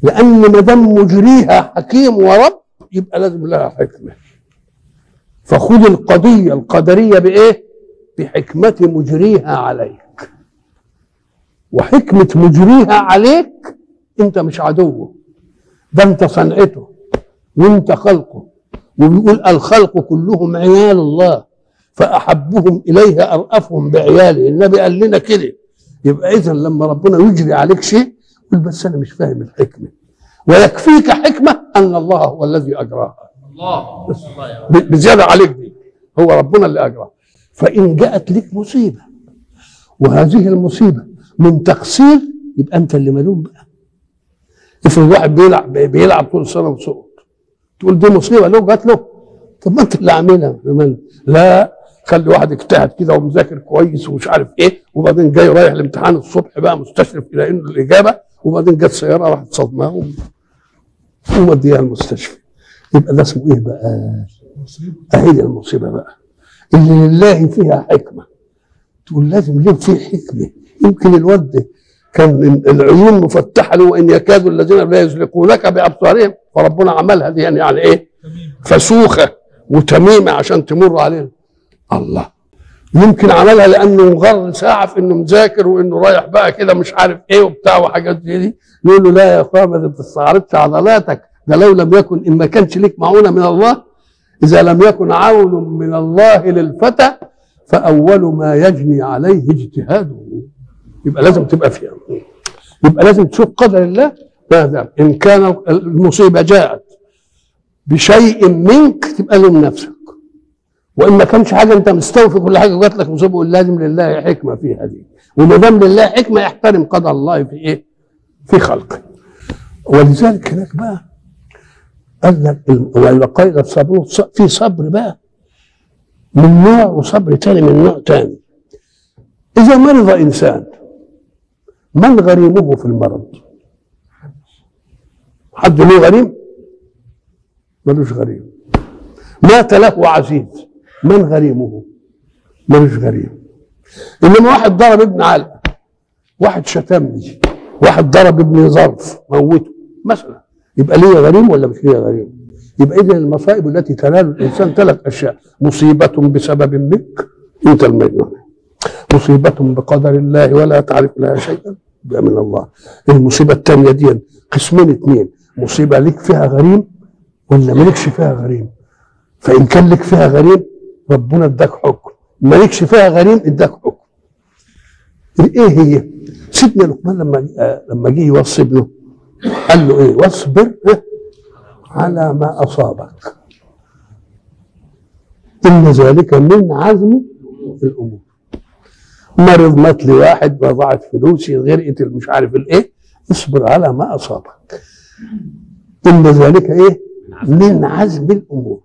لأن ما دام مجريها حكيم ورب يبقى لازم لها حكمة. فخذ القضية القدرية بإيه؟ بحكمة مجريها عليك. وحكمة مجريها عليك أنت مش عدوه، ده أنت صنعته وأنت خلقه. وبيقول الخلق كلهم عيال الله فأحبهم إليه أرأفهم بعياله. النبي قال لنا كده. يبقى إذن لما ربنا يجري عليك شيء قل بس أنا مش فاهم الحكمة، ويكفيك حكمة أن الله هو الذي أجراها. الله بزيادة عليك دي، هو ربنا اللي أجراها. فإن جاءت لك مصيبة وهذه المصيبة من تقصير يبقى أنت اللي ملوم بقى. افرض واحد بيلعب طول السنة وسقط، تقول دي مصيبة له جات له، طب ما أنت اللي عاملها. لا، خلي واحد اجتهد كده ومذاكر كويس ومش عارف ايه، وبعدين جاي رايح الامتحان الصبح بقى مستشرف الى انه الاجابه، وبعدين جت سياره راحت صدماه وموديها المستشفى. يبقى ده اسمه ايه بقى؟ اهي المصيبه بقى اللي لله فيها حكمه. تقول لازم ليه في حكمه. يمكن الواد ده كان العيون مفتحه له وان يكاد الذين لا يزلقونك بابصارهم، فربنا عملها دي يعني ايه؟ فسوخه وتميمه عشان تمر علينا. الله يمكن عملها لانه مغر ساعه في انه مذاكر وانه رايح بقى كده مش عارف ايه وبتاع وحاجات زي دي. يقول له لا يا اخويا ما تستعرضش عضلاتك، ده لو لم يكن ان ما كانش ليك معونه من الله، اذا لم يكن عون من الله للفتى فاول ما يجني عليه اجتهاده. يبقى لازم تبقى فيها، يبقى لازم تشوف قدر الله. ماذا ان كان المصيبه جاءت بشيء منك تبقى لوم نفسك، وان ما كانش حاجه انت مستوفي كل حاجه جات لك مصيبه، قول لازم لله حكمه فيها دي. وما دام لله حكمه يحترم قدر الله في ايه؟ في خلقه. ولذلك هناك بقى قال لك والقيد الصبر، في صبر بقى من نوع وصبر تاني من نوع تاني. اذا مرض انسان من غريمه في المرض؟ حد له غريم؟ ملوش غريم. مات له عزيز من غريمه؟ ملوش غريم. انما واحد ضرب ابن علقه، واحد شتمني، واحد ضرب ابن ظرف موته مثلا، يبقى ليه غريم ولا مش ليه غريم؟ يبقى اذا المصائب التي تنال الانسان ثلاث اشياء: مصيبه بسبب منك انت المجنون، مصيبه بقدر الله ولا تعرف لها شيئا من الله. المصيبه الثانيه دي قسمين اثنين: مصيبه لك فيها غريم ولا مالكش فيها غريم. فان كان لك فيها غريم ربنا اداك حكم، مالكش فيها غريم اداك حكم. ايه هي؟ سيدنا لقمان لما جه يوصي ابنه قال له ايه؟ واصبر على ما اصابك ان ذلك من عزم الامور. مرض، مات لي واحد، ضاعت فلوسي، غرقت مش عارف الايه، اصبر على ما اصابك ان ذلك ايه؟ من عزم الامور.